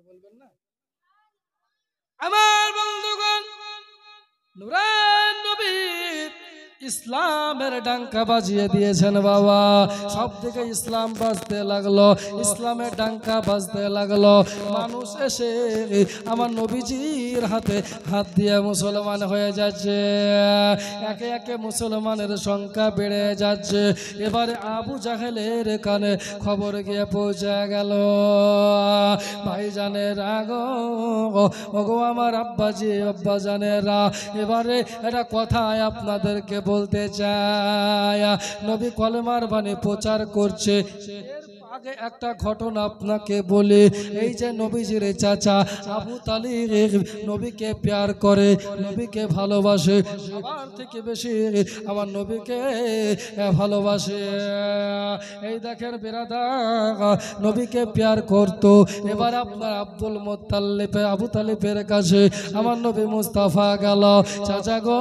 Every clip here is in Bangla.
বলবেন না? আমার বন্ধুগণ, নূরান নবী ইসলামের ডাঙ্কা বাজিয়ে দিয়েছেন বাবা। সব দিকে ইসলাম বাজতে লাগলো, ইসলামের ডাঙ্কা বাজতে লাগলো। মানুষ এসে আমার নবীজির হাতে হাত দিয়ে মুসলমান হয়ে যাচ্ছে। একে একে মুসলমানের সংখ্যা বেড়ে যাচ্ছে। এবারে আবু জাহেলের কানে খবর গিয়ে পৌঁছে গেল। ভাইজানেরা গো, ওগো আমার আব্বাজি আব্বাজানেরা, এবারে এটা কথায় আপনাদেরকে বলতে চাই, নবী কলেমার বাণী প্রচার করছে। আগে একটা ঘটনা আপনাকে বলি। এই যে নবীজির চাচা আবু তালিব নবীকে প্যার করে, নবীকে ভালোবাসে, সবার থেকে বেশি আমার নবীকে ভালোবাসে। এই দেখেন বিরাদার, নবীকে প্যার করতো। এবার আপনার আব্দুল মুত্তালিব আবু তালিবের কাছে আমার নবী মুস্তাফা গেল। চাচা গো,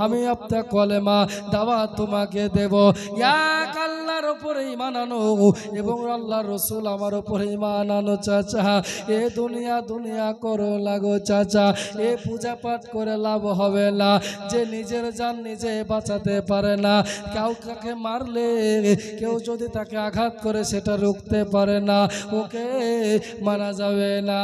আমি আপনার কলেমা দাওয়াত তোমাকে দেব। এক আল্লাহর উপরে ঈমান আনো এবং আল্লাহর রাসূল আমার উপরে ঈমান আনো। চাচা এ দুনিয়া দুনিয়া করো লাগো চাচা, এ পূজা পাঠ করে লাভ হবে না। যে নিজের জান নিজে বাঁচাতে পারে না, কাউকে মারলে কেউ যদি তাকে আঘাত করে সেটা রুখতে পারে না, ওকে মানা যাবে না।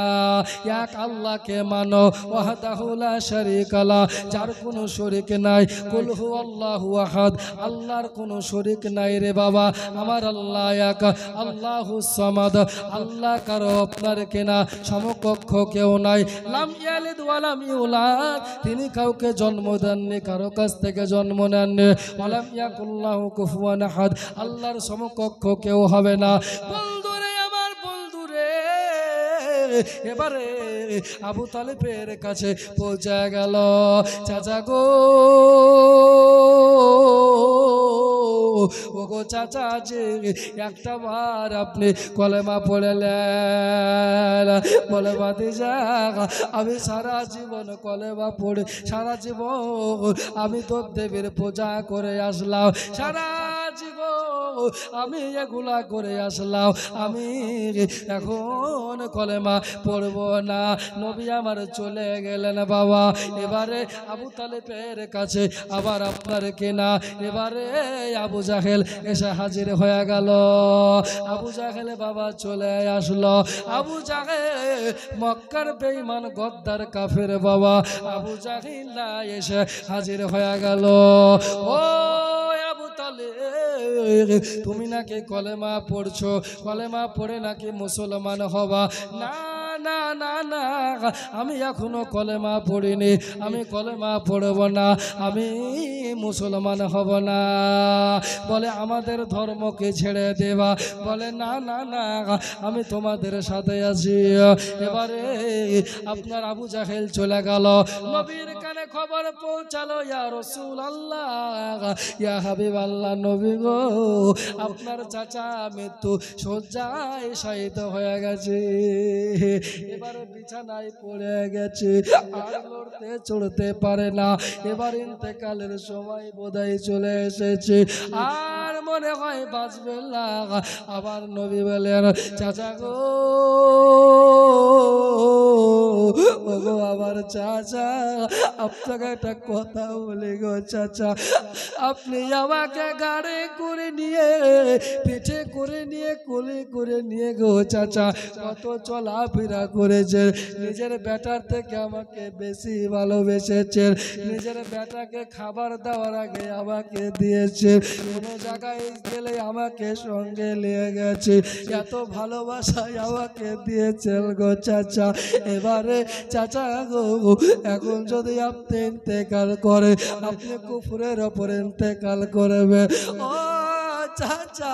এক আল্লাহকে মানো, ওয়াহদাহু লা শারীকা লা, যার কোনো শরীক নাই। কুল হুয়াল্লাহু আহাদ, আল্লাহর কোনো শরীক নাই রে বাবা। আমার আল্লাহ এক, আল্লাহুস সামাদ, আল্লাহ কারো আপনার কেনা সমকক্ষ কেউ নাই। লাম ইয়ালিদ ওয়া লাম ইউলাদ, তিনি কাউকে জন্ম দেননি, কারো কাছ থেকে জন্ম নেননি। ওয়া লাম ইয়াকুল্লাহু কুফুয়ান আহাদ, আল্লাহর সমকক্ষ কেউ হবে না। বন্ধুরে আমার বন্ধুরে, এবারে আবু তালিবের কাছে পৌঁছে গেল। চাচা গো, ওগো চাচা যে একটা বার আপনি কলেমা পড়লেন, বলে ভাতিজা আমি সারা জীবন কলেমা পড়ে, সারা জীবন আমি তো দেবীর পূজা করে আসলাম, সারা জীবন আমি এগুলা করে আসলাম, আমি এখন কলেমা পড়ব না। নবী আমার চলে গেলেন বাবা। এবারে আবু তালিবের কাছে আবার আপনার কেনা, এবারে আবু জাহেল এসে হাজির হয়ে গেল। আবু জাহেল বাবা চলে আসলো। আবু জাহেল মক্কার বেঈমান গদ্দার কাফের বাবা। আবু জাহেল এসে হাজির হয়ে গেল। ও আবু তালিব, তুমি নাকি কলেমা পড়ছো, কলেমা পড়ে নাকি মুসলমান হবা? না না না না, আমি এখনো কলেমা পড়িনি, আমি কলেমা পড়ব না, আমি মুসলমান হব না। বলে আমাদের ধর্মকে ছেড়ে দেবা? বলে না না না, আমি তোমাদের সাথে আছি। এবারে আপনার আবু জাহেল চলে গেল। নবীর কানে খবর পৌঁছালো, ইয়া রাসূলুল্লাহ, ইয়া হাবিবাল্লাহ, নবী গো, আপনার চাচা মৃত্যু শয্যায় শায়িত হয়ে গেছে, এবারে বিছানায় পড়ে গেছে, আর লড়তে চড়তে পারে না, এবার ইন্তেকালের সময় বোধহয় চলে এসেছে, আর মনে হয় বাঁচবে না। আবার নবী বলেন, চাচা গো, ওগো আমার চাচা, আপনাকে একটা কথা বলি গো চাচা, আপনি আমাকে গাড়ি করে নিয়ে, পিঠে করে নিয়ে, কোলে করে নিয়ে গো চাচা কত চলাফেরা করেছেন, নিজের বেটার থেকে আমাকে বেশি ভালোবেসেছেন, নিজের বেটাকে খাবার দেওয়ার আগে আমাকে দিয়েছে, কোনো জায়গায় গেলে আমাকে সঙ্গে নিয়ে গেছে, এত ভালোবাসায় আমাকে দিয়েছেন গো চাচা। এবারে চাচা গো, এখন যদি আপনি ইন্তেকাল করে, আপনি কুফরের ওপর ইন্তেকাল করবেন। ও চাচা,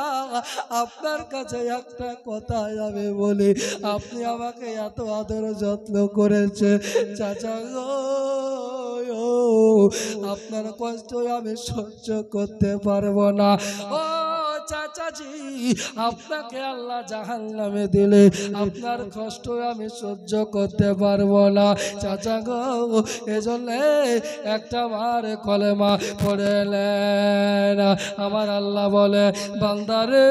আপনার কাছে একটা কথা আমি বলি, আপনি আমাকে এত আদর যত্ন করেছে চাচা গো, আপনার কষ্ট আমি সহ্য করতে পারবো না। ও চাচাজি, আপনাকে আল্লাহ জাহান্নামে দিলে আপনার কষ্ট আমি সহ্য করতে পারবো না চাচা গো। এজন্য একটা বার কলেমা পড়লেন। আমার আল্লাহ বলে, বান্দারে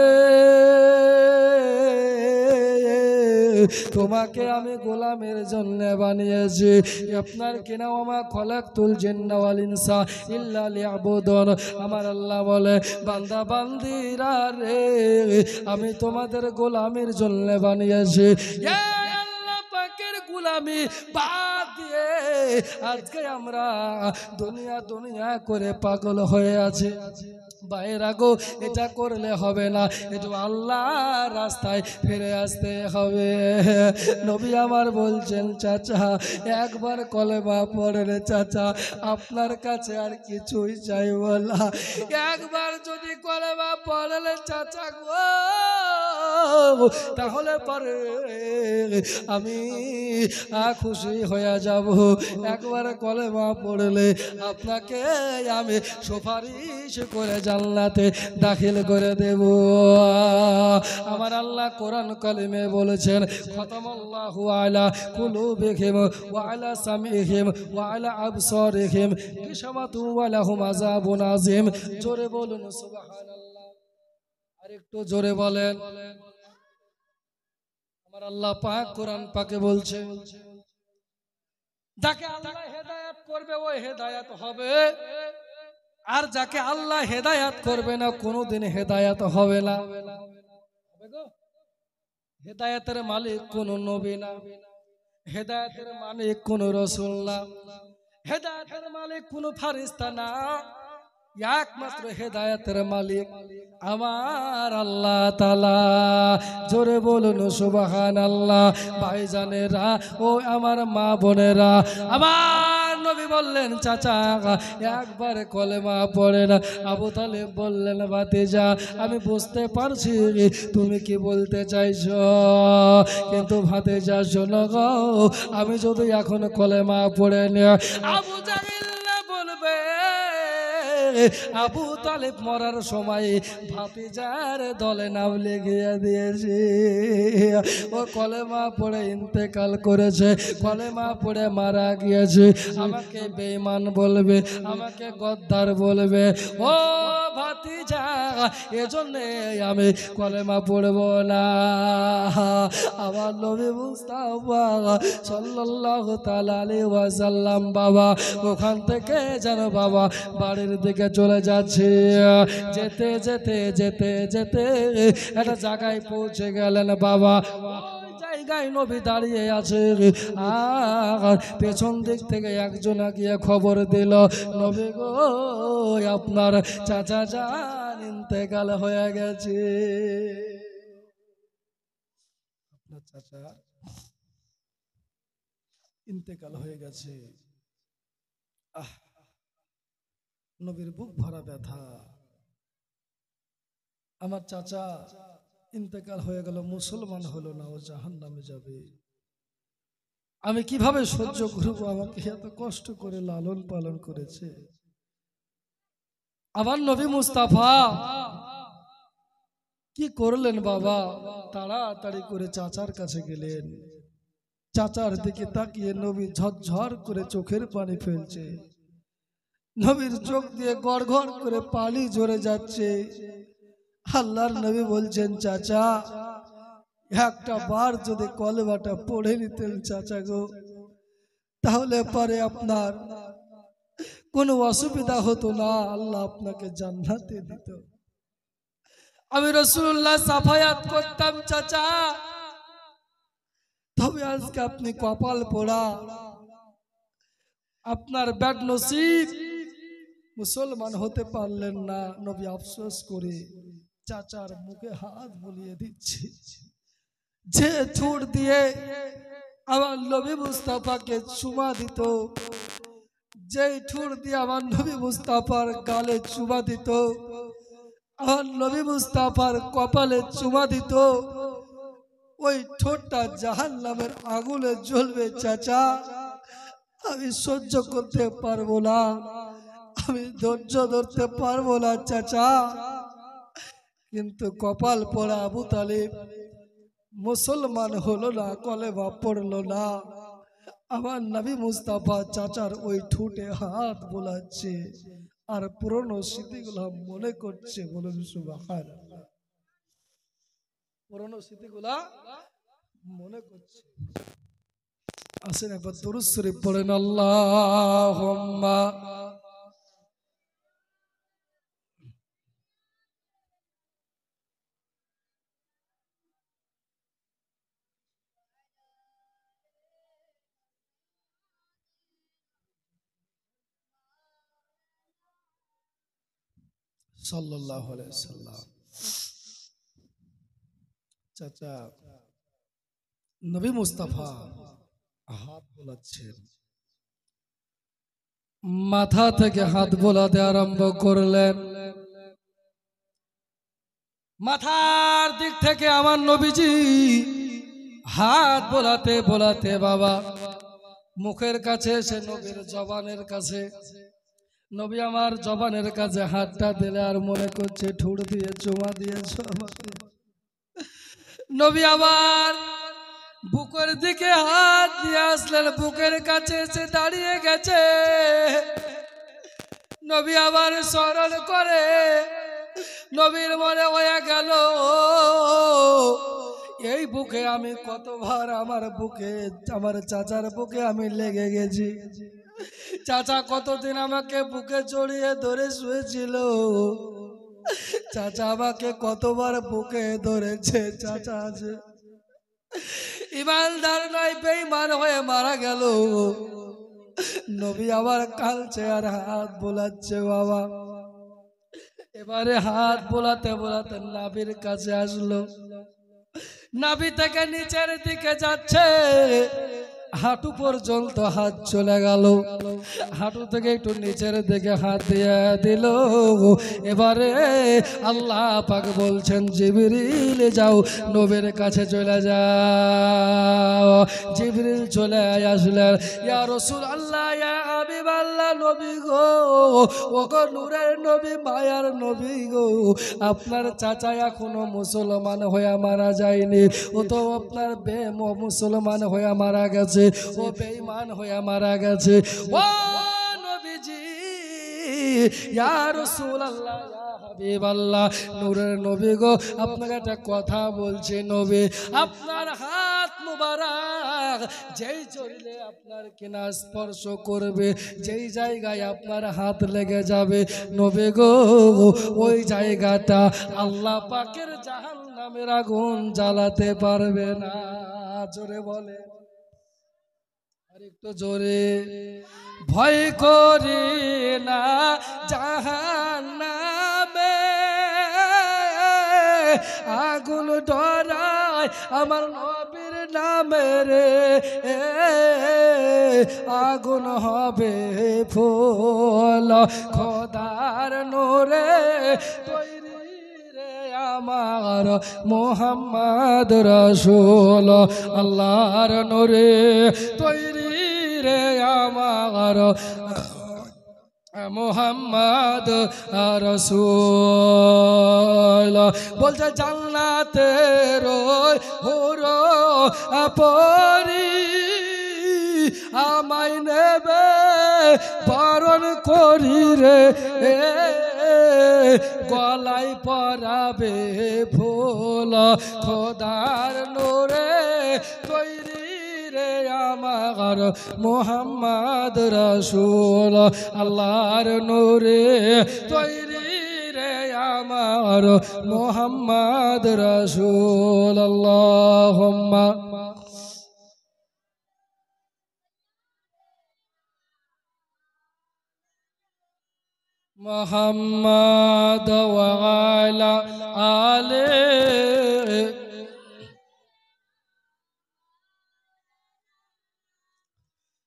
তোমাকে আমি গোলামের জন্য বানিয়েছি। আপনার কেনা আমা খলাকতুল জিন্না ওয়াল ইনসা ইল্লা লিয়াবুদুন। আমার আল্লাহ বলে বান্দা বান্দিরা রে, আমি তোমাদের গোলামের জন্য বানিয়েছি। গোলামি বাদ দিয়ে আজকে আমরা দুনিয়া দুনিয়া করে পাগল হয়ে আছে। বাইরা গো, এটা করলে হবে না, একটু আল্লাহ রাস্তায় ফিরে আসতে হবে। নবী আমার বলছেন চাচা একবার কলেমা পড়লে চাচা আপনার কাছে আর কিছুই চাইব না। একবার যদি কলেমা পড়লে চাচা গো তাহলে পরে আমি খুশি হয়ে যাব। একবার কলেমা পড়লে আপনাকে আমি সুপারিশ করে জান্নাতে দাখিল করে দেব। আমার আল্লাহ কোরআন কালিমে বলেছেন খতামাল্লাহু আলা কুলুবিহিম ওয়া আলা সামিহিম ওয়া আলা আবসারিহিম গিশাওয়াতুন ওয়া লাহুম আযাবুন আযীম। জোরে বলুন সুবহানাল্লাহ। আরেকটু জোরে বলেন। আমার আল্লাহ পাক কোরআন পাকে বলছে যাকে আল্লাহ হেদায়েত করবে ওই হেদায়েত হবে, আর যাকে আল্লাহ হেদায়েত করবে না কোনোদিন হেদায়েত হবে না। হেদায়েতের মালিক কোন নবী না, হেদায়েতের মালিক কোন রাসূল না, হেদায়েতের মালিক কোন ফেরেশতা না, একমাত্র হেদায়েতের মালিক আমার আল্লাহ তাআলা। জোরে বলুন সুবহানাল্লাহ। ভাইজানেরা ও আমার মা বোনেরা, আমার নবী বললেন চাচা একবার কলেমা পড়েন। আবু তালেব বললেন ভাতিজা আমি বুঝতে পারছি তুমি কি বলতে চাইছো, কিন্তু ভাতিজা শোনো গো, আমি যদি এখন কলেমা পড়ে নি আবু জাহেল বলবে আবু তালেব মরার সময় ভাতিজার দলে নাম লিখিয়ে দিয়েছে। ও কলেমা পড়ে ইন্তেকাল করেছে, কলেমা পড়ে মারা গিয়েছে। আমাকে বেঈমান বলবে, আমাকে গদ্দার বলবে। ও ভাতিজা এজন্যে আমি কলেমা পড়ব না। আমার নবী মুস্তাফা সাল্লাল্লাহু তাআলা আলাইহি ওয়াসাল্লাম বাবা ওখান থেকে যেন বাবা বাড়ির দিকে চলে যাচ্ছে। যেতে যেতে যেতে যেতে একটা জায়গায় পৌঁছে গেলেন বাবা। ওই জায়গায় নবী দাঁড়িয়ে আছে, আর পেছন দিক থেকে একজন গিয়ে খবর দিল নবী গো আপনার চাচা জান ইন্তেকাল হয়ে গেছে। আপনার চাচা ইন্তেকাল হয়ে গেছে। নবীর বুক ভরা ব্যথা। আমার চাচা ইন্তেকাল হয়ে গেল, মুসলমান হলো না, ও জাহান্নামে যাবে। আমি কিভাবে সহ্য করব? আমাকে এত কষ্ট করে লালন পালন করেছে। আমার নবী মুস্তাফা কি করলেন বাবা? তাড়াতাড়ি করে চাচার কাছে গেলেন। চাচার দিকে তাকিয়ে নবী ঝরঝর করে চোখের পানি ফেলছে। নবীর চোখ দিয়ে গড় গড় করে পানি ঝরে যাচ্ছে। আল্লাহর নবী বলছেন চাচা একটা বার যদি কলেমাটা পড়ে নিতেন চাচা গো, তাহলে পরে আপনার কোনো অসুবিধা হতো না, আল্লাহ আপনাকে জান্নাতে দিত। আমি রাসূলুল্লাহ সাফায়াত করতাম চাচা, তবে আজকে আপনি কপাল পোড়া, আপনার ব্যাড নসিব, মুসলমান হতে পারলেন না। নবী আফসোস করে চাচার মুখে হাত বুলিয়ে দিচ্ছে। যে ঠোঁট দিয়ে আমার নবী মুস্তাফাকে চুমা দিত, যেই ঠোঁট দিয়ে আমার নবী মুস্তাফার গালে চুমা দিত, আমার নবী মুস্তাফার কপালে চুমা দিত, ওই ঠোঁটটা জাহান্নামের আগুনে জ্বলবে চাচা। আমি সহ্য করতে পারবো না, আমি ধৈর্য ধরতে পারবো না চাচা। কিন্তু কপাল পোড়া আবু তালেব মুসলমান হলো না, কলেমা পড়লো না। আমার নবী মুস্তাফা চাচার ওই ঠোঁটে হাত বোলাচ্ছে আর পুরনো স্মৃতিগুলো মনে করছে। বলুন সুবহানাল্লাহ। পুরনো স্মৃতিগুলা মনে করছি। আসেন একবার দুরূদ শরীফ পড়েন, আল্লাহুম্মা সাল্লাল্লাহু আলাইহি সাল্লাম। চাচা নবী মুস্তাফা হাত বোলাচ্ছেন, মাথা থেকে হাত বোলাতে আরম্ভ করলেন। মাথার দিক থেকে আমার নবীজি হাত বোলাতে বোলাতে বাবা মুখের কাছে এসে নবীর জবানের কাছে, নবী আমার জবানের কাছে হাতটা দিলে আর মনে করছে ঠুর দিয়ে চুমা দিয়েছ আমাকে। নবী আবার বুকের দিকে হাত দিয়ে আসলেন, বুকের কাছে এসে দাঁড়িয়ে গেছে। নবী আবার স্মরণ করে, নবীর মনে হয়ে গেল এই বুকে আমি কতবার আমার বুকে, আমার চাচার বুকে আমি লেগে গেছি। চাচা কতদিন আমাকে বুকে জড়িয়ে ধরে শুয়েছিল, চাচা আমাকে কতবার বুকে ধরেছে। চাচা আছে ইমানদার নয়, বেঈমান হয়ে মারা গেল। নবী আবার কালচে আর হাত বোলাচ্ছে বাবা। এবারে হাত বোলাতে বোলাতে নাভির কাছে আসলো, নাভি থেকে নিচের দিকে যাচ্ছে, হাঁটু পর্যন্ত হাত চলে গেল, হাঁটু থেকে একটু নিচের দিকে হাত দিয়ে দিল। এবারে আল্লাহ পাক বলছেন জিবরিল যাও নবীর কাছে চলে যাও। জিবরিল চলে আসলেন, ইয়া রাসূলুল্লাহ ইয়া হাবিবাল্লাহ, নবী গো, ও গো নূরের নবী, মায়ার নবী গো, আপনার চাচা এখনো মুসলমান হয়ে মারা যায়নি, ও তো আপনার মুসলমান হয়ে মারা গেছে, ও বেঈমান হয়ে মারা গেছে। ও নবীজি, ইয়া রাসূলুল্লাহ ইয়া হাবিবাল্লাহ, নূরের নবী গো, আপনাকে একটা কথা বলছি নবী, আপনার হাত মুবারক যেই চললে আপনার কিনা স্পর্শ করবে, যেই জায়গায় আপনার হাত লেগে যাবে নবী গো, ওই জায়গাটা আল্লাহ পাকের জাহান্নামের আগুন জ্বালাতে পারবে না। জোরে বলে, আর একটু জোরে। ভয় করি না জাহান্নামে আগুন ডরায় আমার নবীর নামে রে, আগুন হবে ফুল খোদার নূরে তৈরি রে আমার মুহাম্মদ রাসূল, আল্লাহর নূরে তৈরি রে আমার মুহাম্মদ রাসূল। বলছে জান্নাতের হুর পরি আমায় নেবে বরণ করি রে, গলায় পরাবে ফুল খোদার নূরে তৈরি রে আমার মুহাম্মদ রাসূল, আল্লাহর নূরে তৈরি রে আমার মুহাম্মদ রাসূল। আল্লাহুম্মা মুহাম্মদ ওয়া আলা আলি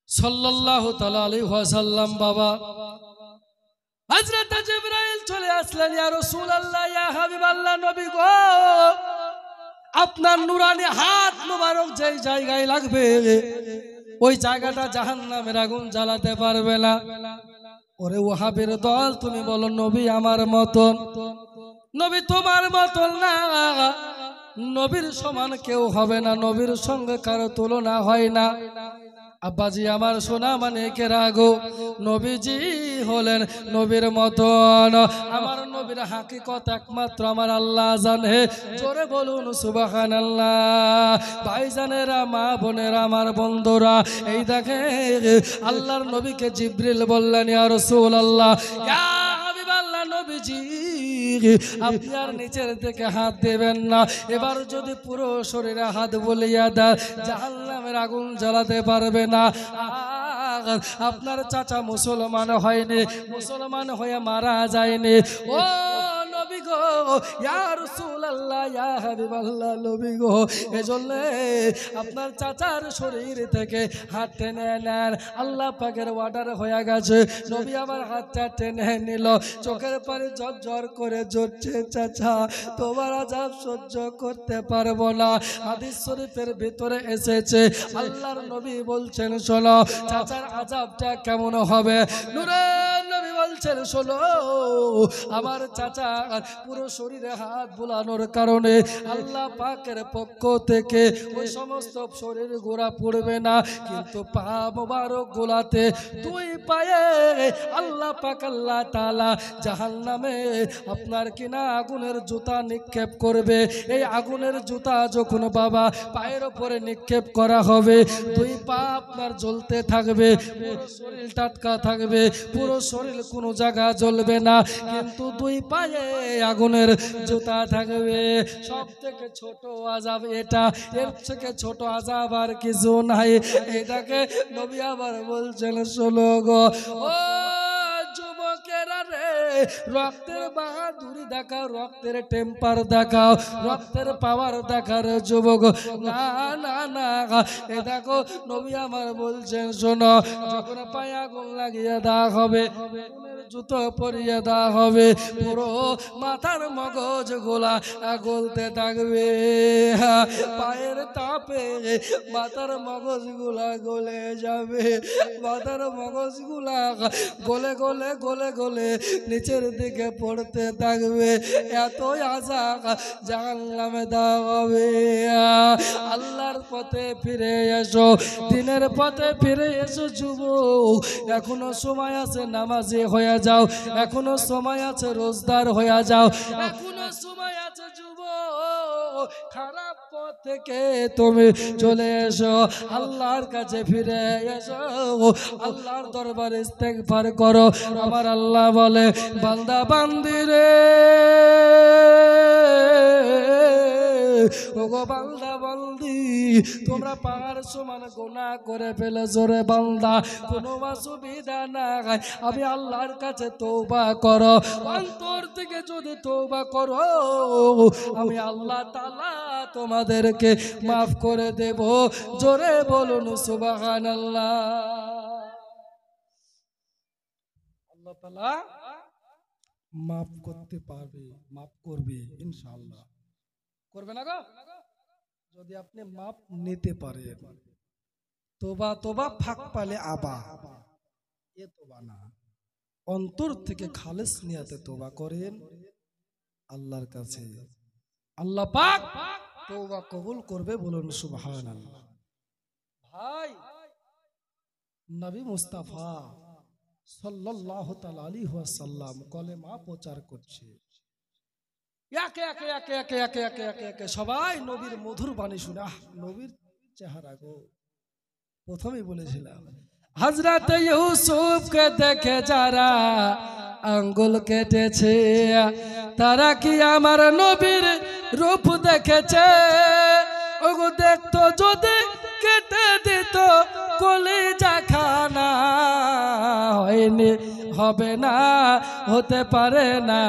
সাল্লাল্লাহু তাআলা আলাইহি ওয়াসাল্লাম। বাবা হযরত জিবরাইল চলে আসলেন, ইয়া রাসূলুল্লাহ ইয়া হাবিবাল্লাহ, নবী গো, আপনার নুরানি হাত মুবারক যেই জায়গায় লাগবে ওই জায়গাটা জাহান্নামের আগুন জ্বালাতে পারবে না। ওরে ওয়াহাবের দল, তুমি বলো নবী আমার মতন, নবী তোমার মতন না, নবীর সমান কেউ হবে না, নবীর সঙ্গে কারো তুলনা হয় না। আব্বাজি আমার সোনা মানিকে রাগো, নবীজি হলেন নবীর মতন। আমার নবীর হাকিকত একমাত্র আমার আল্লাহ জানে। জোরে বলুন সুবহানাল্লাহ। ভাইজানেরা, মা বোনেরা, আমার বন্ধুরা, এই দেখে আল্লাহর নবীকে জিবরিল বললেন, ইয়া রাসূলুল্লাহ, ইয়া হাবিবাল্লাহ নবীজি, আপনি আর নিচের থেকে হাত দেবেন না। এবার যদি পুরো শরীরে হাত বুলিয়ে দেয়, জাহান্নামের আগুন জ্বালাতে পারবে না। আপনার চাচা মুসলমান হয়নি, মুসলমান হয়ে মারা যায়নি। ও নবী গো, ইয়া রাসূলুল্লাহ, ইয়া হাবিবাল্লাহ নবী গো, এজন্য আপনার চাচার শরীর থেকে হাত টেনে নেন। আল্লাহ পাকের অর্ডার হয়ে গেছে। নবী আমার হাতটা টেনে নিল, চোখের পানি ঝরঝর করে ঝরছে। চাচা, তোমার আযাব সহ্য করতে পারবো না। হাদিস শরীফের ভিতরে এসেছে, আল্লাহর নবী বলছেন, শোনো চাচার আযাবটা কেমন হবে। নূরের নবী বলছেন, শোনো, আমার চাচা পুরো শরীরে হাত বুলানোর কারণে আল্লাহ পাকের পক্ষ থেকে ওই সমস্ত শরীর গোড়া পড়বে না, কিন্তু পা মোবারক গোলাতে দুই পায়ে আল্লাহ পাক আল্লাহ তাআলা জাহান্নামে আপনার কিনা আগুনের জুতা নিক্ষেপ করবে। এই আগুনের জুতা যখন বাবা পায়ের উপরে নিক্ষেপ করা হবে, দুই পা আপনার জ্বলতে থাকবে, পুরো শরীর টাটকা থাকবে, পুরো শরীর কোনো জায়গা জ্বলবে না, কিন্তু দুই পায়ে আগুনের জুতা থাকবে। সব থেকে ছোট আযাব এটা, এর থেকে ছোট আযাব আর কিছু নাই। এটাকে নবী আবার বলছেন, শোনো গো ও যুবকেরা রে, রক্তের বাহাদুরি দেখাও, রক্তের টেম্পার দেখাও, রক্তের পাওয়ার দেখার যুবক। না না না, এ দেখো নবী আমার বলছেন, শোনো, যখন পায়ে আগুন লাগিয়ে দেওয়া হবে, জুতো পরিয়ে দেওয়া হবে, পুরো মাথার মগজ গোলা গলতে থাকবে। পায়ের তাপে মাথার মগজ গুলা গলে যাবে, মাথার মগজ গুলা গলে গলে গলে গলে নিচের দিকে পড়তে থাকবে। এতই আযাব জাহান্নামে দেওয়া হবে। আল্লাহর পথে ফিরে এসো, দিনের পথে ফিরে এসো যুবক, এখনো সময় আছে নামাজি হয়ে যাও, এখনো সময় আছে রোজদার হয়ে যাও, এখনো সময় আছে যুবক, খারাপ পথ থেকে তুমি চলে এসো, আল্লাহর কাছে ফিরে এসো, আল্লাহর দরবারে ইস্তেগফার করো। আমার আল্লাহ বলে, বান্দা বান্দি রে, ওগো বান্দা বান্দি, তোমরা পাহাড় সমান গুনাহ করে ফেলেছো রে বান্দা, কোনো অসুবিধা নাই, আমি আল্লাহর কাছে তওবা করো, অন্তর থেকে যদি তওবা করো, আমি আল্লাহ তাআলা তোমাদেরকে মাফ করে দেব। জোরে বলুন সুবহানাল্লাহ। আল্লাহ তাআলা মাফ করতে পারবে, মাফ করবে ইনশাআল্লাহ। করবে না গো? যদি আপনি মাপ নিতে পারেন। তোবা তোবা ফাঁক পালে আবা, এ তোবা না, অন্তর থেকে খালেস নিয়াতে তোবা করেন আল্লাহর কাছে, আল্লাহ পাক তোবা কবুল করবে। বলুন সুবহানাল্লাহ। ভাই, নবী মুস্তাফা সাল্লাল্লাহু তাআলা আলাইহি ওয়াসাল্লাম কলেমা প্রচার করছে। একে একে একে একে একে একে একে একে সবাই নবীর মধুর বাণী শুনে, নবীর চেহারা গো। প্রথমেই বলেছিলাম, হযরত ইউসুফকে দেখে যারা আঙ্গুল কেটেছে, তারা কি আমার নবীর রূপ দেখেছে? ওগো দেখতো যদি কেটে দিত কলিজা খানা, হয়নি, হবে না, হতে পারে না,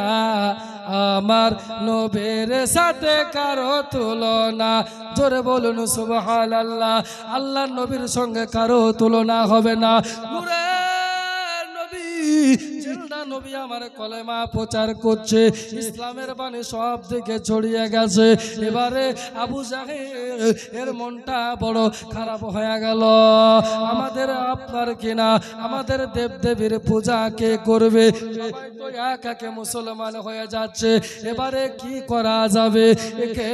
আমার নবীর সাথে কারো তুলনা। জোরে বলুন সুবহানাল্লাহ। আল্লাহর নবীর সঙ্গে কারো তুলনা হবে না। নূরের নবী জিন্দা নবী আমার কলেমা প্রচার করছে, ইসলামের বাণী সব দিকে ছড়িয়ে গেছে। এবারে আবু জাহেল এর মনটা বড় খারাপ হয়ে গেল। আমাদের আপনার কিনা আমাদের দেবদেবীর পূজা কে করবে? সবাই তো এক একে মুসলমান হয়ে যাচ্ছে, এবারে কি করা যাবে? একে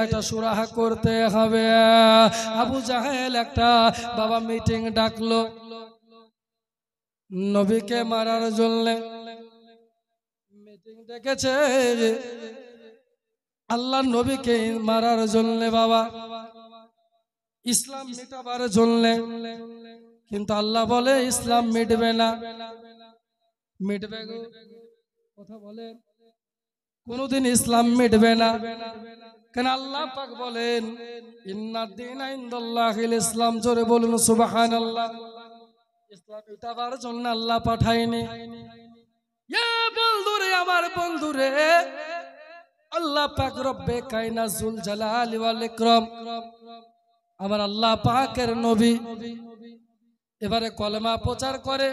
একটা সুরাহা করতে হবে। আবু জাহেল একটা বাবা মিটিং ডাকলো নবীকে মারার জন্য। মিটিং ডেকেছে আল্লাহ নবীকে মারার জন্য বাবা, ইসলাম মিটাবার জন্য। কিন্তু আল্লাহ বলে ইসলাম মিটবে না। মিটবে গো? কথা বলেন, কোনদিন ইসলাম মিটবে না। কেন? আল্লাহ পাক বলেন ইন্নাদ দীনা ইনদাল্লাহিল ইসলাম। জোরে বলুন সুবহানাল্লাহ। ইসলাম মিটাবার জন্য আল্লাহ পাঠায়নি। ইয়া বন্ধুরে, আমার বন্ধুরে, আল্লাহ পাক রব্বে কায়নাত জুল জালালি ওয়াল ইকরাম, আমার আল্লাহ পাকের নবী এবারে কলেমা প্রচার করে।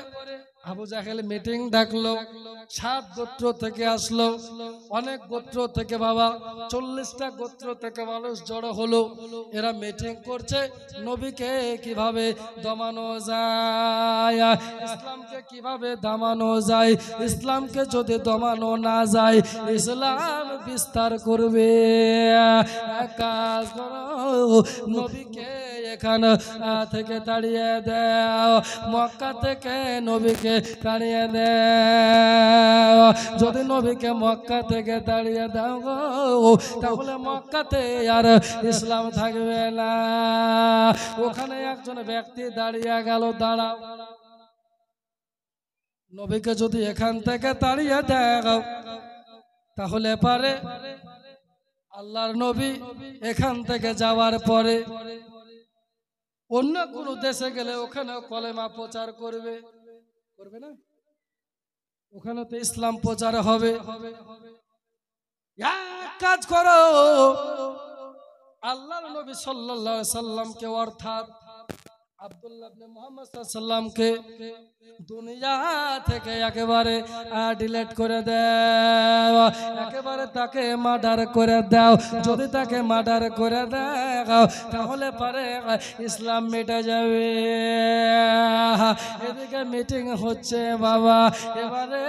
আবু জাহেল মিটিং ডাকলো, 7 গোত্র থেকে আসলো, অনেক গোত্র থেকে বাবা 40টা গোত্র থেকে মানুষ জড়ো হলো। এরা মিটিং করছে নবীকে কিভাবে দমানো যায়, ইসলামকে কিভাবে দমানো যায়। ইসলামকে যদি দমানো না যায় ইসলাম বিস্তার করবে। এক কাজ করো, নবীকে এখান থেকে তাড়িয়ে দাও, মক্কা থেকে নবীকে তাড়িয়ে দাও। যদি নবীকে মক্কা থেকে তাড়িয়ে দাও গো, তাহলে মক্কাতে আর ইসলাম থাকবে না। ওখানে একজন ব্যক্তি দাঁড়িয়ে গেল, দাঁড়াও, নবীকে যদি এখান থেকে তাড়িয়ে দাও তাহলে পারে আল্লাহর নবী এখান থেকে যাওয়ার পরে অন্য কোন দেশে গেলে ওখানে কলেমা প্রচার করবে, করবে না? ওখানে তো ইসলাম প্রচার হবে। এক কাজ করো, আল্লাহর নবী সাল্লাল্লাহু আলাইহি সাল্লামকে অর্থাৎ আব্দুল্লাহ ইবনে মুহাম্মদ সাল্লাল্লাহু আলাইহি সাল্লামকে দুনিয়া থেকে একেবারে ডিলিট করে দাও, একেবারে তাকে মার্ডার করে দাও। যদি তাকে মার্ডার করে দাও তাহলে পারে ইসলাম মিটে যাবে। এদিকে মিটিং হচ্ছে বাবা, এবারে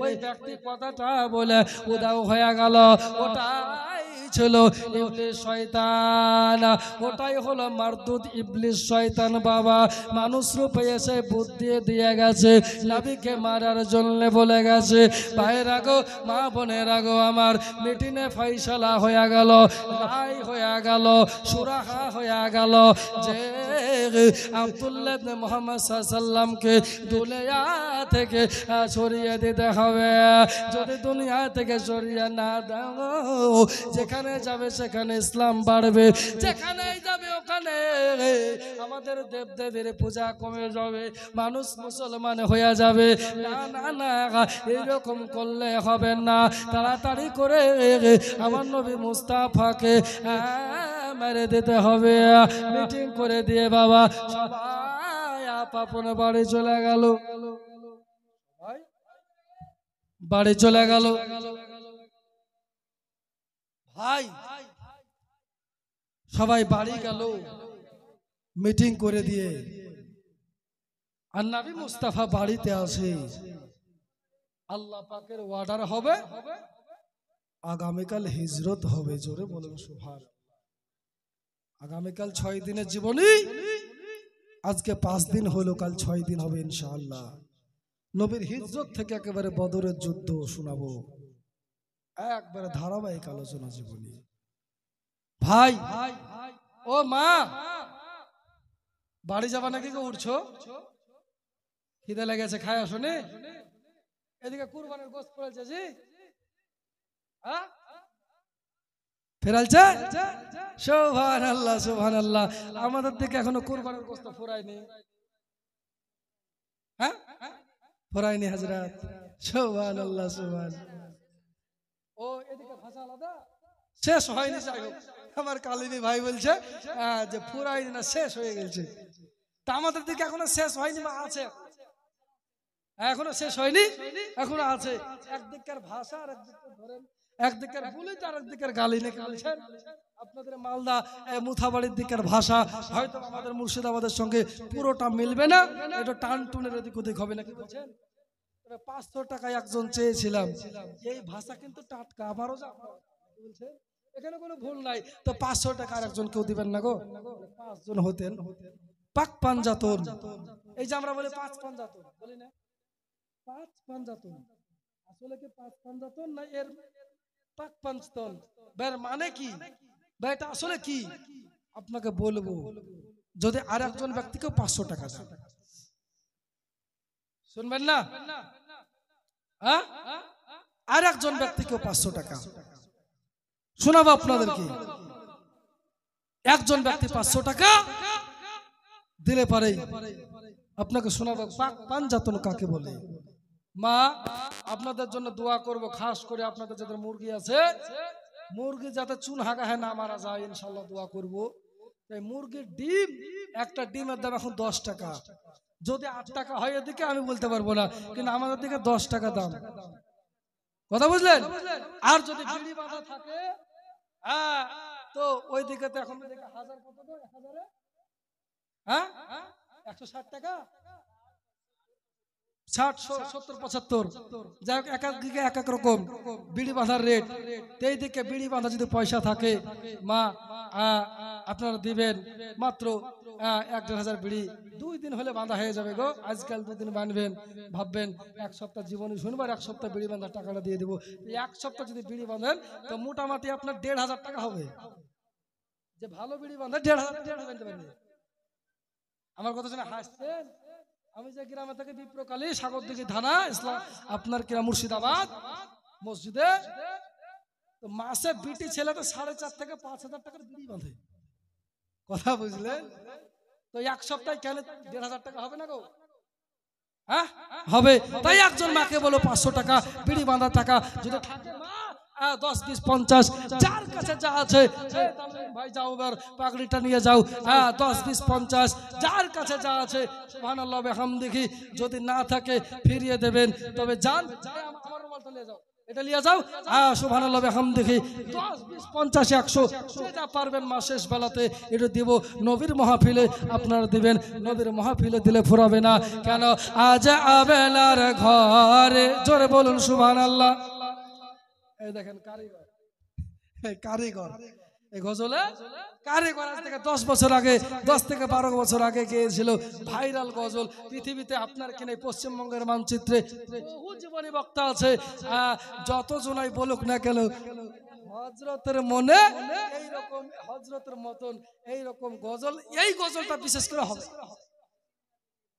ওই ব্যক্তি কথাটা বলে উদাও হয়ে গেল। ওটাই ছিল ইবলিস শয়তান, ওটাই হলো মারদুদ ইবলিস শয়তান বাবা। মানুষ রূপে এসে বুদ্ধি দিয়ে গেছে, নবীকে মারার জন্য বলে গেছে। ভাইরা গো, মা বোনেরা গো, আমার মিটিংয়ে ফয়সালা হয়ে গেল, রায় হয়ে গেল, সুরাহা হয়ে গেল যে আব্দুল্লাহ ইবনে মুহাম্মদ সাল্লাল্লাহু আলাইহি সাল্লামকে দুনিয়া থেকে সরিয়ে দিতে হবে। যদি দুনিয়া থেকে সরিয়ে না দাও, যেখানে যাবে সেখানে ইসলাম বাড়বে, যেখানে যাবে ওখানে আমাদের দেবদেবীর পূজা কমে যাবে, মানুষ মুসলমান হয়ে যাবে। না না না, এইরকম করলে হবে না। তাড়াতাড়ি করে আমার নবী মুস্তাফাকে মেরে দিতে হবে। মিটিং করে দিয়ে বাবা সবাই আপন বাড়ি চলে গেল, বাড়ি চলে গেল। ভাই সবাই বাড়ি গেল মিটিং করে দিয়ে, আর নবী মুস্তাফা বাড়িতে আসে। আল্লাহ পাকের অর্ডার হবে, আগামীকাল হিজরত হবে। জোরে বলুন সুবহানাল্লাহ। আগামীকাল 6 দিনের জীবনী, আজকে 5 দিন হলো, কাল 6 দিন হবে ইনশাআল্লাহ। নবীর হিজরত থেকে একেবারে বদরের যুদ্ধ শোনাবো, একবারে ধারাবাহিক আলোচনা জীবনী। ভাই ও মা, বাড়ি যাবা নাকি গো? উঠছো, খিদে লেগেছে, খায় আসো নি? এদিকে কুরবানির গোশত পড়েছে জি, হ্যাঁ ফেরালছে। সুবহানাল্লাহ সুবহানাল্লাহ। আমাদের দিকে এখনো কুরবানির গোশত ফুরায়নি, হ্যাঁ ফুরায়নি হযরত। সুবহানাল্লাহ সুবহানাল্লাহ। ও এদিকে ভাষা আলাদা, শেষ হয়নি। যাই হোক, আমার কালিনী ভাই বলছে যে ফুরায়নি না, শেষ হয়ে গেছে। তা আমাদের দিকে এখনো শেষ হয়নি বা আছে, এখনো শেষ হয়নি, এখনো আছে। একদিকের ভাষা আর একদিকে ধরেন, একদিকের বুলি আর একদিকের গালি নাকি বলছেন? আপনাদের মালদা মুথাবাড়ির দিকের ভাষা হয়তো আমাদের মুর্শিদাবাদের সঙ্গে পুরোটা মিলবে না, এটা টান টুনের এদিক ওদিক হবে নাকি বলছেন? 500 টাকায় একজন চেয়েছিলাম, এই ভাষা কিন্তু টাটকা, আমারও যা বলছেন এখানে কোনো ভুল নাই। তো 500 টাকা আর একজন কেউ দিবেন না গো? 5 জন হতেন, পাক পাঞ্জাতন। এই যে আমরা বলি 5 পাঞ্জাতন, বলি না 5 পাঞ্জাতন, আসলে কি 5 পাঞ্জাতন না এর পাক পাঞ্জতন? এর মানে কি ভাই, এটা আসলে কি আপনাকে বলবো। যদি আর একজন ব্যক্তিকে 500 টাকা দেন, শুনবেন না? হ্যাঁ, আর একজন ব্যক্তিকে 500 টাকা শোনাবো আপনাদেরকে। একজন ব্যক্তি 500 টাকা দিলে পারে আপনাকে শোনাবো পাক পাঞ্জাতন কাকে বলে। মা, আপনাদের জন্য দোয়া করব, খাস করে আপনাদের যাদের মুরগি আছে, মুরগি যাতে চুন হাগাহে না মারা যায়, ইনশাল্লাহ দোয়া করব। এই মুরগির ডিম, একটা ডিমের দাম এখন 10 টাকা। যদি 8 টাকা হয় এদিকে আমি বলতে পারবো না, কিন্তু আমাদের দিকে 10 টাকা দাম। কথা বুঝলেন? আর যদি বিড়ি বাঁধা থাকে, হ্যাঁ, তো ওই দিকে তো এখন 1000 কত তো 1000, হ্যাঁ 160 টাকা, 60 70 75, যাই হোক এক এক দিকে এক এক রকম বিড়ি বাঁধার রেট। এই দিকে বিড়ি বাঁধা যদি পয়সা থাকে মা, আপনারা দিবেন মাত্র 1-1.5 বিড়ি, 2 দিন হলে বাঁধা হয়ে যাবে গো। আজকাল 2 দিন বাঁধবেন, ভাববেন 1 সপ্তাহ জীবনে শুনবার 1 সপ্তাহ বিড়ি বাঁধার টাকাটা দিয়ে দেবো। 1 সপ্তাহ যদি বিড়ি বাঁধেন তো মোটামুটি আপনার 1,500 টাকা হবে। যে ভালো বিড়ি বাঁধে 1,500 বাঁধতে পারবে। আমার কথা শুনে হাসছেন? আমি যে গ্রামে থেকে বিপ্রকালী সাগরদিঘি থানা, ইসলাম আপনার গ্রাম মুর্শিদাবাদ মসজিদে, তো মাসে বিটি ছেলে তো 4,500 থেকে 5,000 টাকার বিড়ি বাঁধে। কথা বুঝলেন? তো 1 সপ্তাহে কেন 1,500 টাকা হবে না গো? হ্যাঁ হবে। তাই একজন মাকে বলো 500 টাকা বিড়ি বাঁধার টাকা যদি থাকে মা, 10, 20, 50 যার কাছে যা আছে, ভাই যাও এবার পাগড়িটা নিয়ে যাও, 10, 20, 50 যার কাছে যা আছে সুবহানাল্লাহ বিহামদিহি। যদি না থাকে ফিরিয়ে দেবেন, তবে যান, আমার মোবাইলটা নিয়ে যাও, এটা নিয়ে যাও, সুবহানাল্লাহ বিহামদিহি। 10, 20, 50, 100 যেটা পারবেন মা শেষ বেলাতে এটা দিব। নবীর মাহফিলে আপনারা দিবেন, নবীর মাহফিলে দিলে ফুরাবে না। কেন? আজ আবেলার ঘরে, জোরে বলুন সুবহানাল্লাহ। এই দেখেন কারিগর, কারিগর এই গজলে কারিগর আজ থেকে 10 বছর আগে, 10 থেকে 12 বছর আগে গিয়েছিল ভাইরাল গজল পৃথিবীতে। আপনার কিনে পশ্চিমবঙ্গের মানচিত্রে বহু জীবনী বক্তা আছে, যত জনাই বলুক না কেন, হযরতের মনে এইরকম, হযরতের মতন এইরকম গজল, এই গজলটা বিশেষ করে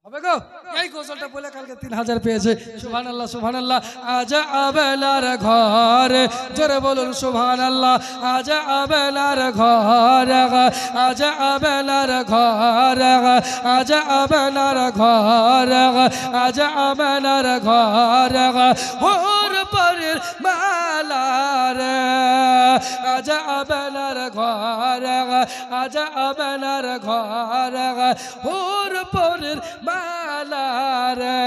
হবে গো। এই গজলটা বলে কালকে 3000 পেয়েছে। সুবহানাল্লাহ সুবহানাল্লাহ। আজ আবেলার ঘরে, জোরে বলুন সুবহানাল্লাহ। আজ আবেলার ঘরে, আজ আবেলার ঘরে, আজ আবেলার ঘরে, আজ আবেলার ঘরে, ওর পরের মালারে, আজ আবেলার ঘরে, আজ আবেলার ঘরে, ওর পরের মালারে,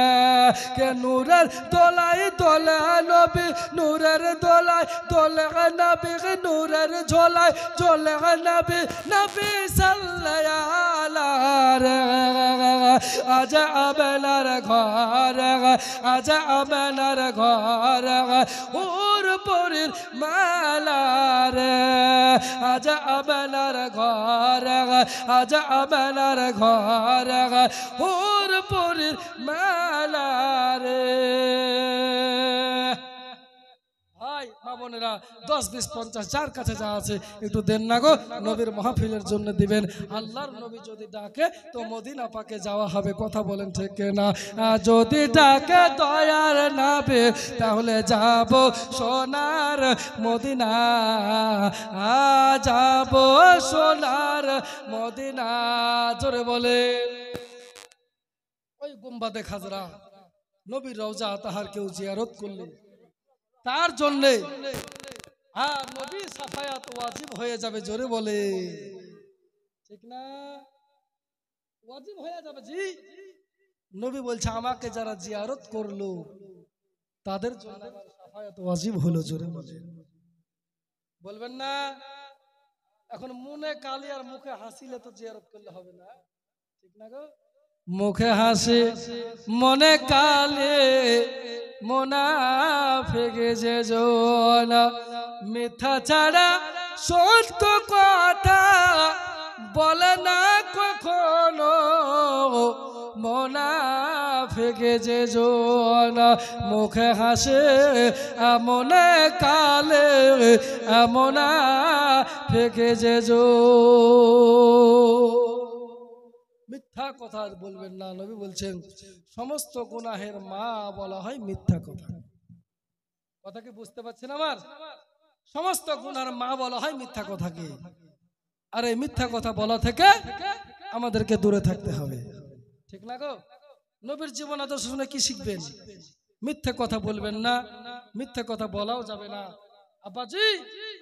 কে নূরের দোলায় দোলা নবী, নূরের দোলায় দোলা নবী, নূরের ঝোলায় ঝোলা নবী, নবী সাল্লাল্লাহু আলাইহি। আজ আবেলার ঘরে, আজ আবেলার ঘরে, ওর পরের মালারে, আজ আবেলার ঘরে, আজ আবেলার ঘরে, ওর পরের মালারে। ভাই মা বোনেরা, 10, 20, 50 যার কাছে যা আছে একটু দেন না গো, নবীর মাহফিলের জন্য দিবেন। আল্লাহর নবী যদি ডাকে তো মদিনা পাকে যাওয়া হবে। কথা বলেন ঠিক না? যদি ডাকে দয়ার নবী তাহলে যাব সোনার মদিনা, যাব সোনার মদিনা। জোরে বলে ওই গুম্বাদে খাজরা, নবীর রওজা তাহার কেউ জিয়ারত করলে তার জন্য নবী সাফায়াত ওয়াজিব হয়ে যাবে। জোরে বলে ঠিক না? ওয়াজিব হয়ে যাবে জি। নবী বলছে আমাকে যারা জিয়ারত করলো তাদের জন্য শাফায়াত ওয়াজিব হলো। জোরে বলবেন না? এখন মনে কালি আর মুখে হাসিলে তো জিয়ারত করলে হবে না, ঠিক না গো? মুখে হাসি মনে কালে মুনাফিক যে জন, মিথ্যা ছাড়া সত্য কথা বলে না কখনো, মুনাফিক যে জন। মুখে হাসে মনে কালে মুনাফিক যে জন। মিথ্যা কথা বলবেন না। নবী বলছেন সমস্ত গুনাহের মা বলা হয় মিথ্যা কথা। কথা কি বুঝতে পারছেন আমার? সমস্ত গুনার মা বলা হয় মিথ্যা কথাকে। আর এই মিথ্যা কথা বলা থেকে আমাদেরকে দূরে থাকতে হবে, ঠিক না গো? নবীর জীবন আদর্শ শুনে কি শিখবেন? মিথ্যা কথা বলবেন না, মিথ্যা কথা বলাও যাবে না। আব্বাজি,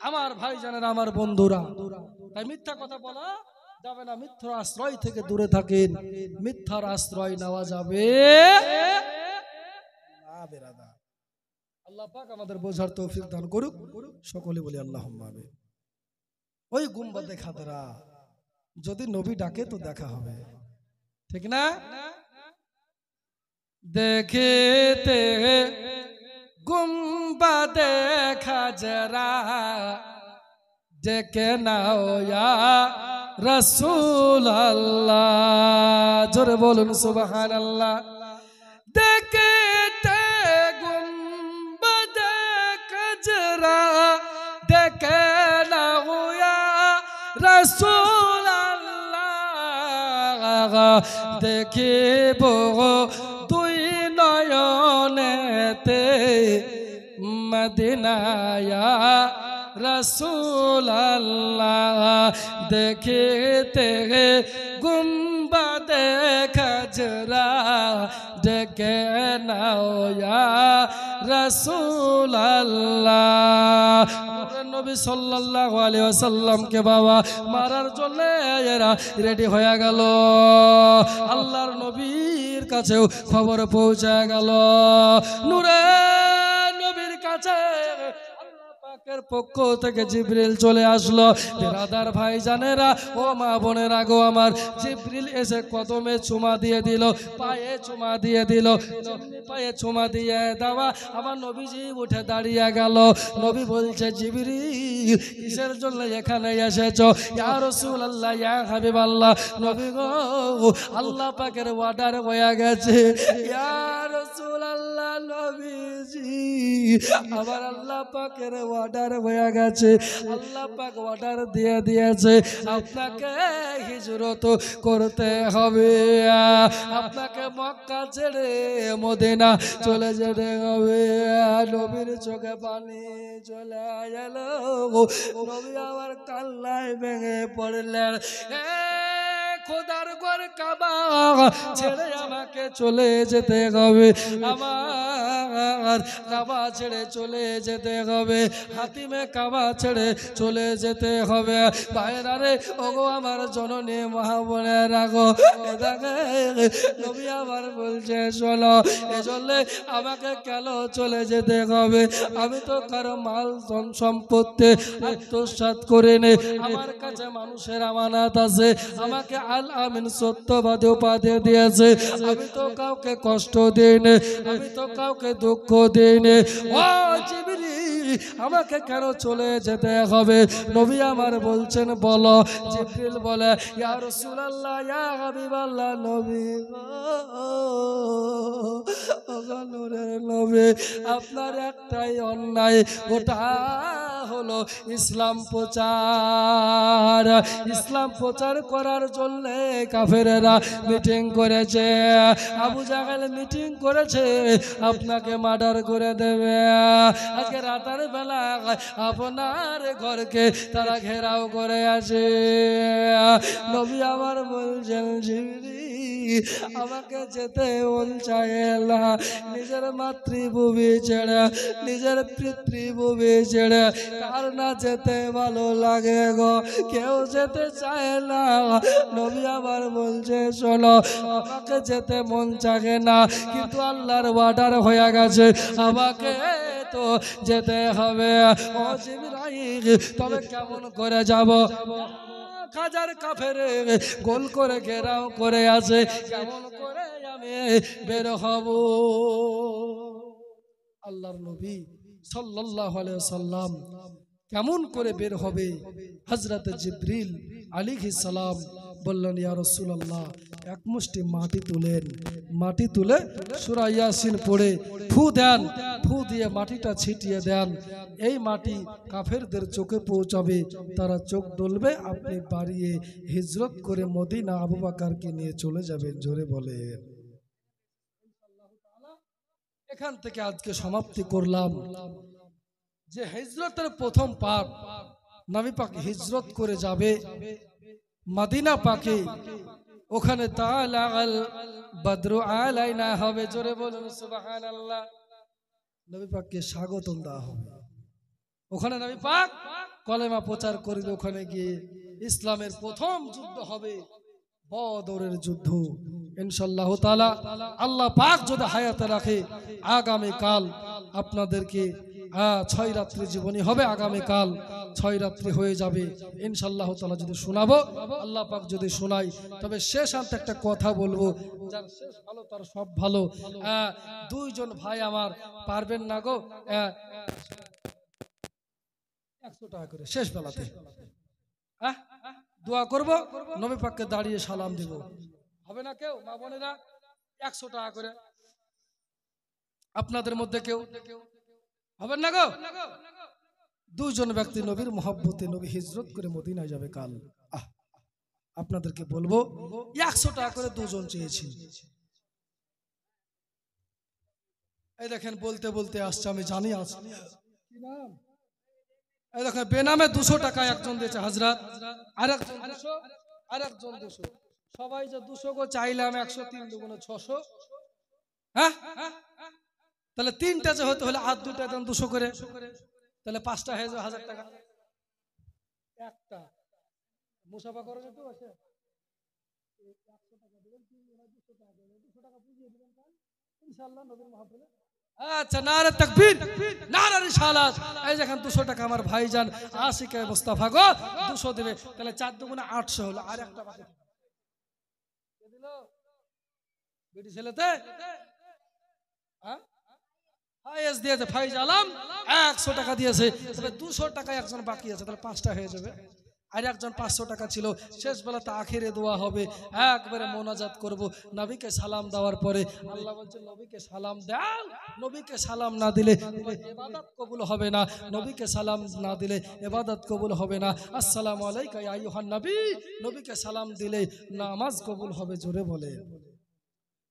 আমার ভাইজানেরা, আমার বন্ধুরা, তাই মিথ্যা কথা বলা যাবে না। মিথ্যার আশ্রয় থেকে দূরে থাকেন, মিথ্যার আশ্রয় নেওয়া যাবে না বেরাদা। আল্লাহ পাক আমাদের বোঝার তৌফিক দান করুক, সকলে বলি আল্লাহুম্মা আমিন। ওই গুম্বাদে খাতরা যদি নবী ডাকে তো দেখা হবে, ঠিক না? দেখতে গুম্বাদে খাজরা ডেকে নাও ইয়া রাসূল আল্লাহ। জোরে বলুন সুবহানাল্লাহ। দেখতে গুম্বাদে খাজরা ডেকে নাও ইয়া রাসূল আল্লাহ। দেখিব দুই নয়নেতে মদিনা ইয়া রাসূল আল্লাহ। দেখিতে গুম্বাদে খাজরা ডেকে নাও ইয়া রাসূল আল্লাহ। নবী সাল্লাল্লাহু আলাইহি ওয়াসাল্লামকে বাবা মারার জন্য এরা রেডি হয়ে গেল। আল্লাহর নবীর কাছেও খবর পৌঁছে গেল। নূরে নবীর কাছে পক্ষ থেকে জিবরিল চলে আসলো। বিরাদার ভাই জানেরা, ও মা বোনেরা গো আমার, জিবরিল এসে কদমে চুমা দিয়ে দিল, পায়ে চুমা দিয়ে দিল। পায়ে চুমা দিয়ে দেওয়া আমার নবীজি উঠে দাঁড়িয়ে গেল। নবী বলছে, জিবরিল কিসের জন্য এখানে এসেছো? ইয়া রাসূলুল্লাহ, ইয়া হাবিবাল্লাহ। নবী গো, আল্লাহ পাকের অর্ডার হয়ে গেছে। ইয়া রাসূলুল্লাহ, নবীজি আমার আল্লাহ পাকের অর্ডার হয়ে গেছে। আল্লাহ পাক অর্ডার দিয়ে দিয়েছে আপনাকে হিজরত করতে হবে, আপনাকে মক্কা ছেড়ে মদিনা চলে যেতে হবে। নবীর চোখে পানি চলে এলো। নবী আবার কান্নায় ভেঙে পড়লেন। খোদার ঘর কাবা ছেড়ে আমাকে চলে যেতে হবে, আমার কাবা ছেড়ে চলে যেতে হবে, হাতিমে কাবা ছেড়ে চলে যেতে হবে। বাইরা রে, ওগো আমার জননী মহাবোনেরা গো, নবী আবার বলছে শোনো, এজন্য আমাকে কেন চলে যেতে হবে? আমি তো কারো মাল ধন সম্পত্তি আত্মসাৎ করে নে, আমার কাছে মানুষের আমানত আছে, আমাকে আল আমিন সত্যবাদী উপাধি দিয়েছে। আমি তো কাউকে কষ্ট দিইনি, আমি তো কাউকে দুঃখ দিইনি। ও জিবরিল, আমাকে কেন চলে যেতে হবে? নবী আমার বলছেন বলো। জিবরিল বলে, ইয়া রাসূলুল্লাহ, ইয়া হাবিবাল্লাহ, নবী নবী, আপনার একটাই অন্যায়, ওটা হলো ইসলাম প্রচার। ইসলাম প্রচার করার জন্য কাফেরেরা মিটিং করেছে, আবু জাহেল মিটিং করেছে, আপনাকে মার্ডার করে দেবে। আজকে রাতের বেলা আপনার ঘরকে তারা ঘেরাও করে আছে। নবী আমার বলছেন, জিবরিল আমাকে যেতে চায় না, নিজের মাতৃভূমি ছেড়ে, নিজের পিতৃভূমি ছেড়ে আর না যেতে ভালো লাগে গো, কেউ যেতে চায় না। নবী আবার বলছে শোনো, আমাকে যেতে মন চায় না, কিন্তু আল্লাহর অর্ডার হয়ে গেছে, আমাকে তো যেতে হবে। ও জিবরাইল, তবে কেমন করে যাব? হাজার কাফেরে গোল করে ঘেরাও করে আছে, কেমন করে আমি বের হব? আল্লাহর নবী সাল্লাল্লাহু আলাইহি ওয়াসাল্লাম কেমন করে বের হবে? হযরত জিবরিল আলাইহিস সালাম বললেন, ইয়া রাসূলুল্লাহ, এক মুষ্টি মাটি তুলেন, মাটি তুলে সূরা ইয়াসিন পড়ে ফু দেন, ফু দিয়ে মাটিটা ছিটিয়ে দেন। এই মাটি কাফেরদের চোখে পৌঁছাবে, তারা চোখ ডলবে, আপনি বাড়িয়ে হিজরত করে মদিনা আবু বকরকে নিয়ে চলে যাবেন। জোরে বলেন। এখান থেকে আজকে সমাপ্তি করলাম যে হিজরতের প্রথম পাপ, নবী পাক হিজরত করে যাবে মদিনা পাকে, ওখানে তালাল বদরু আলাইনা হবে। জোরে বলুন সুবহানাল্লাহ। নবী পাককে স্বাগতম দেওয়া হবে। ওখানে নবী পাক কলেমা প্রচার করবে, ওখানে গিয়ে ইসলামের প্রথম যুদ্ধ হবে বদরের যুদ্ধ। ইনশাআল্লাহ তাআলা আল্লাহ পাক যদি হায়াতে রাখে, আগামী কাল আপনাদেরকে 6 রাত্রি জীবনী হবে, আগামী কাল 6 রাত্রি হয়ে যাবে ইনশাআল্লাহ তাআলা। যদি শোনাবো, আল্লাহ পাক যদি শোনাই, তবে শেষ আনতে একটা কথা বলবো, যার শেষ ভালো তার সব ভালো। দুইজন ভাই আমার পারবেন না গো, 100 টাকা করে শেষ বেলাতে দোয়া করব, নবী পাককে দাঁড়িয়ে সালাম দিব। হবে না কেউ? মা বোনেরা 100 টাকা করে আপনাদের মধ্যে কেউ হবেন না গো? দুইজন ব্যক্তি নবীর মহব্বতে নবী হিজরত করে মদিনায় যাবে কাল। আপনাদেরকে বলবো 100 টাকা করে দুজন চেয়েছি। এই দেখেন বলতে বলতে আসছে, আমি জানি আসছে। কি নাম? এই দেখেন বেনামে 200 টাকা একজন দিয়েছে হযরত, আরেকজন 200, আরেকজন 200। সবাই যে 200 গো চাইলাম, 100 3 দুগুণে 600। হ্যাঁ, তাহলে 3টা যে হতে হলে আর 2টা দেন 200 করে, তাহলে 5টা হয়ে যাবে 1000 টাকা। একটা মুসাফা করে যেতে আছে 100 টাকা দিবেন, 200 টাকা দিবেন, 200 টাকা পুজিয়ে দিবেন ইনশাআল্লাহ নবীর মাহফিলে। আচ্ছা, নারে তাকবীর, নারে রিসালাত। এই দেখেন 200 টাকা আমার ভাইজান আশিকে মুস্তাফা গো 200 দিবে, তাহলে 4 দুগুণে 800 হলো। আর একটা বাকি কে দিল? বেটি ছেলেতে হাইয়েস্ট দিয়েছে ফাইজ আলম, 100 টাকা দিয়েছে। তবে 200 টাকা একজন বাকি আছে, তাহলে 5টা হয়ে যাবে। আর একজন 500 টাকা ছিল। শেষ বেলাতে আখিরে দোয়া হবে, একবারে মোনাজাত করব। নবীকে সালাম দেওয়ার পরে আল্লাহ বলছেন নবীকে সালাম দাও, নবীকে সালাম না দিলে ইবাদত কবুল হবে না, নবীকে সালাম না দিলে ইবাদত কবুল হবে না। আসসালামু আলাইকা ইয়া আইয়ুহান নবী, নবীকে সালাম দিলে নামাজ কবুল হবে। জোরে বলে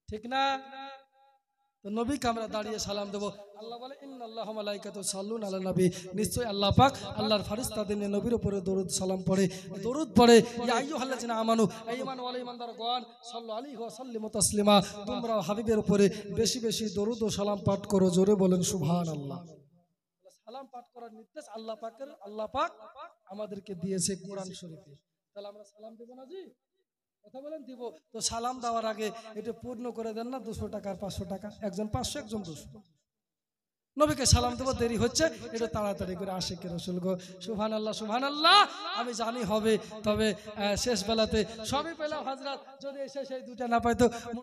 ঠিক না? তো নবীকে আমরা দাঁড়িয়ে সালাম দেব। আল্লাহ বলে ইন্নাল্লাহা মালাইকাতু সাল্লুনা আলান নবী, নিশ্চয় আল্লাহ পাক আল্লাহর ফেরেশতাদের নিয়ে নবীর উপরে দরুদ সালাম পড়ে, দরুদ পড়ে। ইয়া আইয়ুহাল্লাযিনা আমানু, এই ঈমান ওয়ালা ঈমানদারগণ, সাল্লু আলাইহি ওয়া সাল্লিমু তাসলিমা, তোমরা হাবিবের উপরে বেশি বেশি দরুদ ও সালাম পাঠ করো। জোরে বলেন সুবহানাল্লাহ। সালাম পাঠ করার নির্দেশ আল্লাহ পাকের, আল্লাহ পাক আমাদেরকে দিয়েছে কোরআন শরীফে। তাহলে আমরা সালাম দেব না জি? কথা বলেন দিব। তো সালাম দেওয়ার আগে এটা পূর্ণ করে দেন না, 200 টাকা আর 500 টাকা, একজন 500 একজন 200। নবীকে সালাম দেব, দেরি হচ্ছে, এটা তাড়াতাড়ি করে আশিকে রাসূল গো। সুবহানাল্লাহ সুবহানাল্লাহ। আমি জানি হবে, তবে শেষ বেলাতে সবই পেলাম হযরত, যদি এসে সেই 2টা না পাইতো